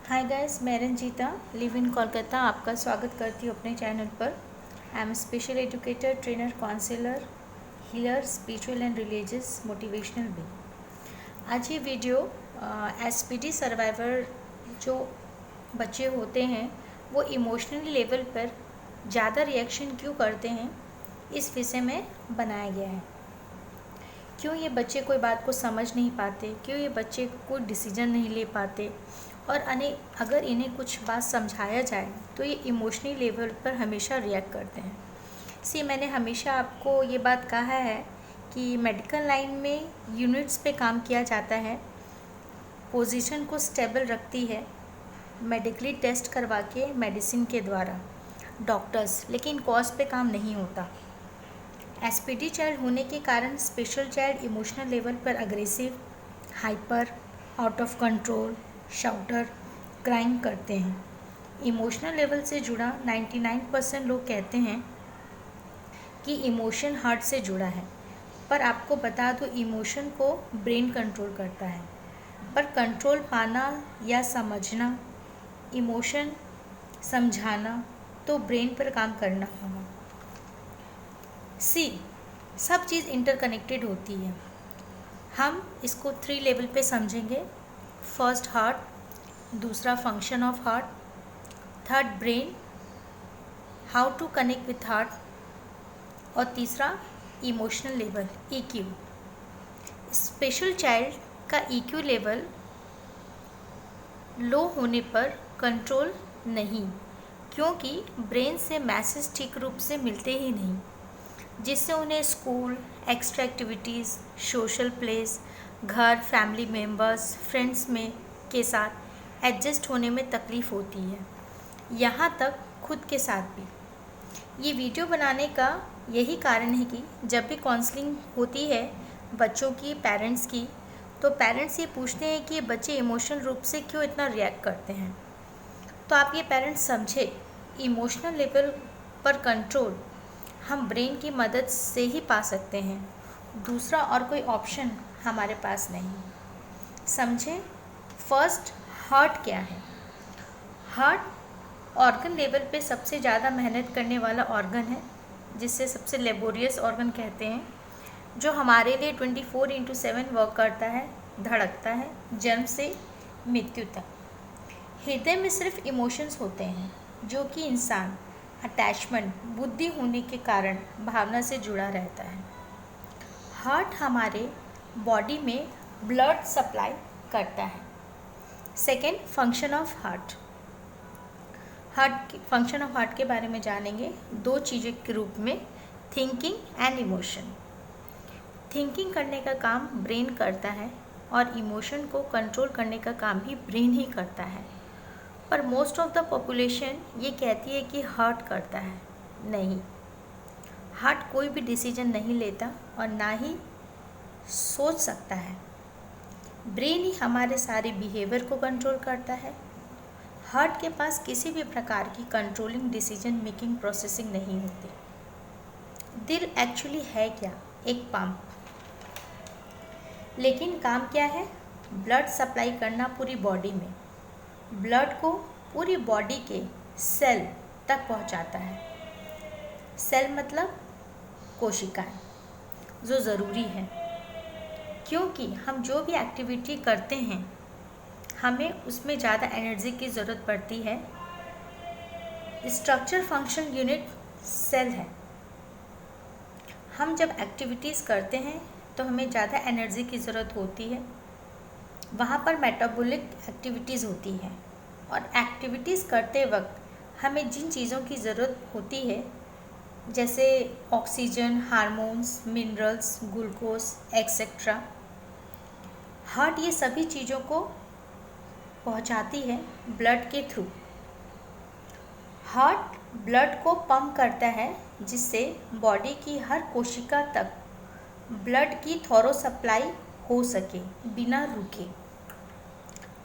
Hi guys, मैं Ranjita live in Kolkata आपका स्वागत करती हूँ अपने चैनल पर। I am special educator, trainer, counsellor, healer, spiritual and religious motivational भी। आज ये वीडियो एसपीडी सर्वाइवर जो बच्चे होते हैं वो इमोशनली लेवल पर ज़्यादा रिएक्शन क्यों करते हैं, इस विषय में बनाया गया है। क्यों ये बच्चे कोई बात को समझ नहीं पाते, क्यों ये बच्चे कोई डिसीजन नहीं ले पाते, और अगर इन्हें कुछ बात समझाया जाए तो ये इमोशनल लेवल पर हमेशा रिएक्ट करते हैं। मैंने हमेशा आपको ये बात कहा है कि मेडिकल लाइन में यूनिट्स पे काम किया जाता है, पोजीशन को स्टेबल रखती है मेडिकली टेस्ट करवा के मेडिसिन के द्वारा डॉक्टर्स, लेकिन कॉज पे काम नहीं होता। एसपीडी चाइल्ड होने के कारण स्पेशल चाइल्ड इमोशनल लेवल पर aggressive, hyper, out of control, शाउटर, crying करते हैं। इमोशनल लेवल से जुड़ा 99% लोग कहते हैं कि इमोशन हार्ट से जुड़ा है, पर आपको बता दो इमोशन को ब्रेन कंट्रोल करता है, पर कंट्रोल पाना या समझना, इमोशन समझाना तो ब्रेन पर काम करना होगा। सब चीज़ इंटरकनेक्टेड होती है। हम इसको 3 लेवल पे समझेंगे। फर्स्ट हार्ट, दूसरा function of heart, third brain, how to connect with heart, और तीसरा emotional level EQ। Special child का EQ लेवल लो होने पर कंट्रोल नहीं, क्योंकि ब्रेन से मैसेज ठीक रूप से मिलते ही नहीं, जिससे उन्हें school, extra activities, social place, घर, फैमिली मेम्बर्स, फ्रेंड्स में के साथ एडजस्ट होने में तकलीफ़ होती है, यहाँ तक खुद के साथ भी। ये वीडियो बनाने का यही कारण है कि जब भी काउंसलिंग होती है बच्चों की, पेरेंट्स की, तो पेरेंट्स ये पूछते हैं कि ये बच्चे इमोशनल रूप से क्यों इतना रिएक्ट करते हैं। तो आप ये पेरेंट्स समझे, इमोशनल लेवल पर कंट्रोल हम ब्रेन की मदद से ही पा सकते हैं, दूसरा और कोई ऑप्शन हमारे पास नहीं। समझें, फर्स्ट हार्ट क्या है। हार्ट ऑर्गन लेवल पे सबसे ज़्यादा मेहनत करने वाला ऑर्गन है, जिससे सबसे लेबोरियस ऑर्गन कहते हैं, जो हमारे लिए 24/7 वर्क करता है, धड़कता है जन्म से मृत्यु तक। हृदय में सिर्फ इमोशंस होते हैं, जो कि इंसान अटैचमेंट, बुद्धि होने के कारण भावना से जुड़ा रहता है। हार्ट हमारे बॉडी में ब्लड सप्लाई करता है। Second, function of heart. Function of heart के बारे में जानेंगे 2 चीज़ों के रूप में, थिंकिंग एंड इमोशन। थिंकिंग करने का काम ब्रेन करता है और इमोशन को कंट्रोल करने का काम भी ब्रेन ही करता है, पर मोस्ट ऑफ द पॉपुलेशन ये कहती है कि हार्ट करता है। नहीं, हार्ट कोई भी डिसीजन नहीं लेता और ना ही सोच सकता है। ब्रेन ही हमारे सारे बिहेवियर को कंट्रोल करता है। हार्ट के पास किसी भी प्रकार की कंट्रोलिंग, डिसीजन मेकिंग, प्रोसेसिंग नहीं होती। दिल एक्चुअली है क्या? एक पंप। लेकिन काम क्या है? ब्लड सप्लाई करना पूरी बॉडी में। ब्लड को पूरी बॉडी के सेल तक पहुंचाता है। सेल मतलब कोशिकाएं, जो ज़रूरी है, क्योंकि हम जो भी एक्टिविटी करते हैं हमें उसमें ज़्यादा एनर्जी की ज़रूरत पड़ती है। स्ट्रक्चर फंक्शन यूनिट सेल है। हम जब एक्टिविटीज़ करते हैं तो हमें ज़्यादा एनर्जी की ज़रूरत होती है, वहाँ पर मेटाबॉलिक एक्टिविटीज़ होती है, और एक्टिविटीज़ करते वक्त हमें जिन चीज़ों की ज़रूरत होती है, जैसे oxygen, hormones, minerals, glucose etcetera, heart ये सभी चीज़ों को पहुंचाती है ब्लड के थ्रू। हार्ट ब्लड को पंप करता है, जिससे बॉडी की हर कोशिका तक ब्लड की थॉरो सप्लाई हो सके बिना रुके।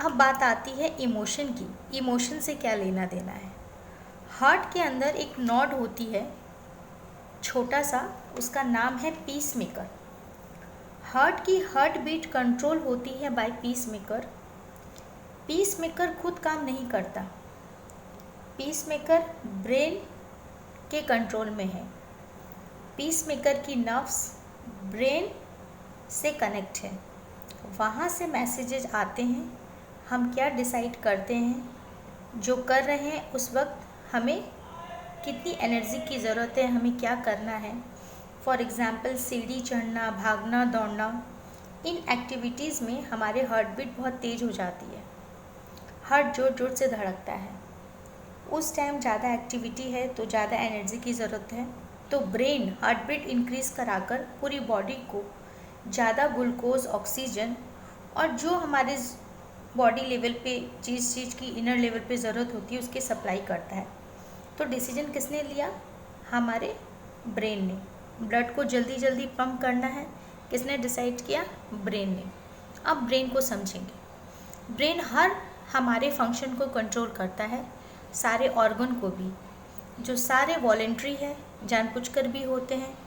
अब बात आती है इमोशन की। इमोशन से क्या लेना देना है? हार्ट के अंदर एक नॉड होती है, छोटा सा, उसका नाम है पीस मेकर। हार्ट की हार्ट बीट कंट्रोल होती है by pacemaker. Pacemaker खुद काम नहीं करता, पीस मेकर ब्रेन के कंट्रोल में है। पीस मेकर की नर्व्स ब्रेन से कनेक्ट है, वहाँ से मैसेजेस आते हैं, हम क्या डिसाइड करते हैं, जो कर रहे हैं उस वक्त हमें कितनी एनर्जी की ज़रूरत है, हमें क्या करना है। फॉर एग्ज़ाम्पल सीढ़ी चढ़ना, भागना, दौड़ना, इन एक्टिविटीज़ में हमारे हार्ट बीट बहुत तेज़ हो जाती है, हार्ट जोर जोर से धड़कता है। उस टाइम ज़्यादा एक्टिविटी है तो ज़्यादा एनर्जी की ज़रूरत है, तो ब्रेन हार्ट बीट इंक्रीज़ कराकर पूरी बॉडी को ज़्यादा ग्लूकोज, ऑक्सीजन और जो हमारे बॉडी लेवल पे चीज़ की इनर लेवल पे ज़रूरत होती है उसके सप्लाई करता है। तो डिसीजन किसने लिया? हमारे ब्रेन ने। ब्लड को जल्दी जल्दी पंप करना है, किसने डिसाइड किया? ब्रेन ने। अब ब्रेन को समझेंगे। ब्रेन हर हमारे फंक्शन को कंट्रोल करता है, सारे ऑर्गन को भी, जो सारे वॉलेंट्री है, जानबूझकर भी होते हैं,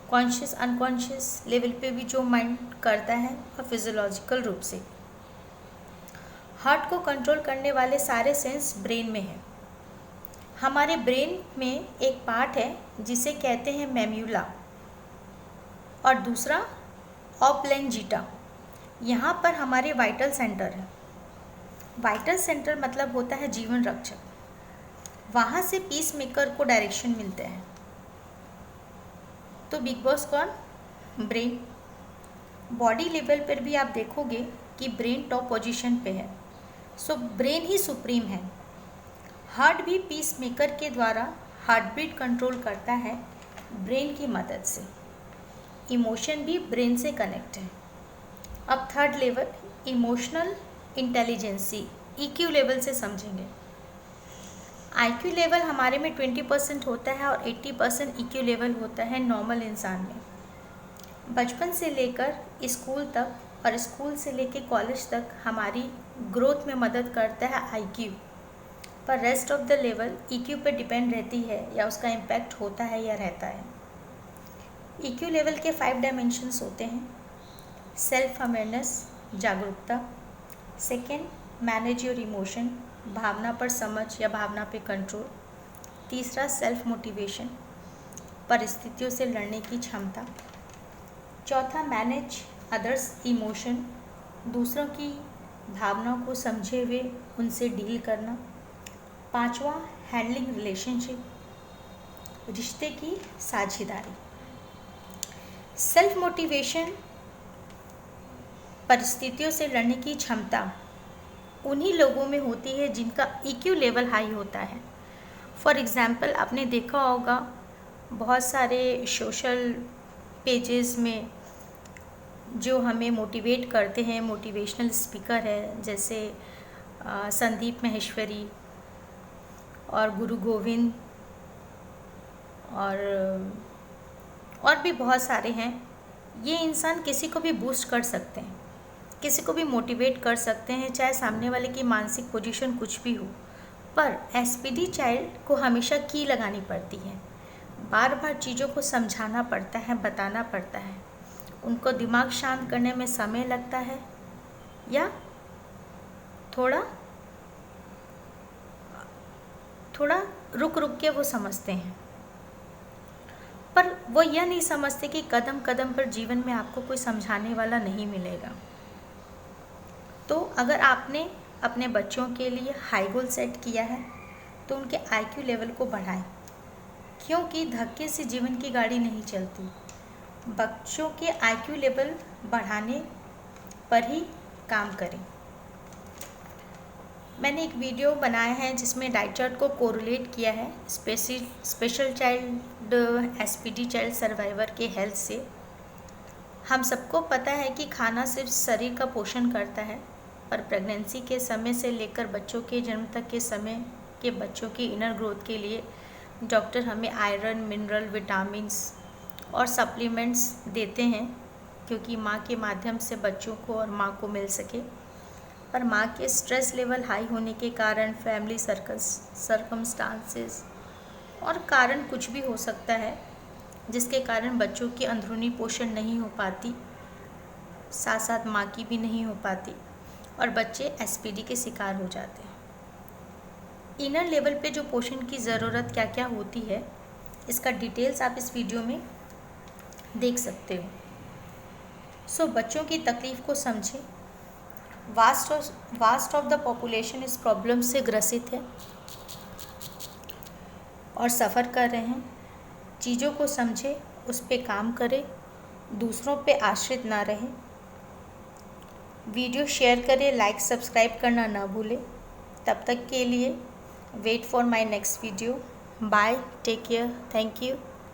कॉन्शियस अनकॉन्शियस लेवल पे भी जो माइंड करता है, और फिजियोलॉजिकल रूप से। हार्ट को कंट्रोल करने वाले सारे सेंस ब्रेन में है। हमारे ब्रेन में एक पार्ट है जिसे कहते हैं मेम्यूला और दूसरा ऑब्लैंजिटा। यहाँ पर हमारे वाइटल सेंटर है। वाइटल सेंटर मतलब होता है जीवन रक्षक, वहाँ से पीस मेकर को डायरेक्शन मिलते हैं। तो बिग बॉस कौन? ब्रेन। बॉडी लेवल पर भी आप देखोगे कि ब्रेन टॉप पोजीशन पे है, सो ब्रेन ही सुप्रीम है। हार्ट भी पीस मेकर के द्वारा हार्ट बीट कंट्रोल करता है ब्रेन की मदद से। इमोशन भी ब्रेन से कनेक्ट है। अब third level emotional intelligence, EQ level से समझेंगे। IQ लेवल हमारे में 20% होता है और 80% EQ लेवल होता है नॉर्मल इंसान में। बचपन से लेकर स्कूल तक और स्कूल से लेकर कॉलेज तक हमारी ग्रोथ में मदद करता है IQ, पर rest of the level EQ पे डिपेंड रहती है या उसका इम्पैक्ट होता है या रहता है। EQ लेवल के 5 डायमेंशंस होते हैं। सेल्फ अवेयरनेस, जागरूकता। सेकेंड, मैनेज योर इमोशन, भावना पर समझ या भावना पे कंट्रोल। तीसरा, सेल्फ मोटिवेशन, परिस्थितियों से लड़ने की क्षमता। चौथा, मैनेज अदर्स इमोशन, दूसरों की भावनाओं को समझे हुए उनसे डील करना। पांचवा, हैंडलिंग रिलेशनशिप, रिश्ते की साझेदारी। सेल्फ मोटिवेशन, परिस्थितियों से लड़ने की क्षमता उन्हीं लोगों में होती है जिनका EQ लेवल हाई होता है। फॉर एग्ज़ाम्पल आपने देखा होगा बहुत सारे सोशल पेजेस में जो हमें मोटिवेट करते हैं, मोटिवेशनल स्पीकर है, जैसे संदीप माहेश्वरी और गुरु गोविंद और भी बहुत सारे हैं। ये इंसान किसी को भी बूस्ट कर सकते हैं, किसी को भी मोटिवेट कर सकते हैं, चाहे सामने वाले की मानसिक पोजीशन कुछ भी हो। पर SPD चाइल्ड को हमेशा की लगानी पड़ती है, बार बार चीज़ों को समझाना पड़ता है, बताना पड़ता है। उनको दिमाग शांत करने में समय लगता है या थोड़ा रुक रुक के वो समझते हैं, पर वो यह नहीं समझते कि कदम कदम पर जीवन में आपको कोई समझाने वाला नहीं मिलेगा। तो अगर आपने अपने बच्चों के लिए हाई गोल सेट किया है तो उनके IQ लेवल को बढ़ाएं, क्योंकि धक्के से जीवन की गाड़ी नहीं चलती। बच्चों के IQ लेवल बढ़ाने पर ही काम करें। मैंने एक वीडियो बनाया है जिसमें डाइट चार्ट को कोरिलेट किया है special child SPD child survivor के हेल्थ से। हम सबको पता है कि खाना सिर्फ शरीर का पोषण करता है, पर प्रेगनेंसी के समय से लेकर बच्चों के जन्म तक के समय के बच्चों की इनर ग्रोथ के लिए डॉक्टर हमें आयरन, मिनरल, विटामिन्स और सप्लीमेंट्स देते हैं, क्योंकि माँ के माध्यम से बच्चों को और माँ को मिल सके। पर माँ के स्ट्रेस लेवल हाई होने के कारण, फैमिली सर्कमस्टांसेस और कारण कुछ भी हो सकता है जिसके कारण बच्चों की अंदरूनी पोषण नहीं हो पाती, साथ साथ माँ की भी नहीं हो पाती। और बच्चे एसपीडी के शिकार हो जाते हैं। इनर लेवल पे जो पोषण की ज़रूरत क्या क्या होती है, इसका डिटेल्स आप इस वीडियो में देख सकते हो। सो बच्चों की तकलीफ़ को समझें। वास्ट ऑफ द पॉपुलेशन इस प्रॉब्लम से ग्रसित है और सफ़र कर रहे हैं। चीज़ों को समझें, उस पे काम करें, दूसरों पे आश्रित ना रहें। वीडियो शेयर करें, लाइक सब्सक्राइब करना ना भूलें। तब तक के लिए wait for my next video. Bye, take care, thank you.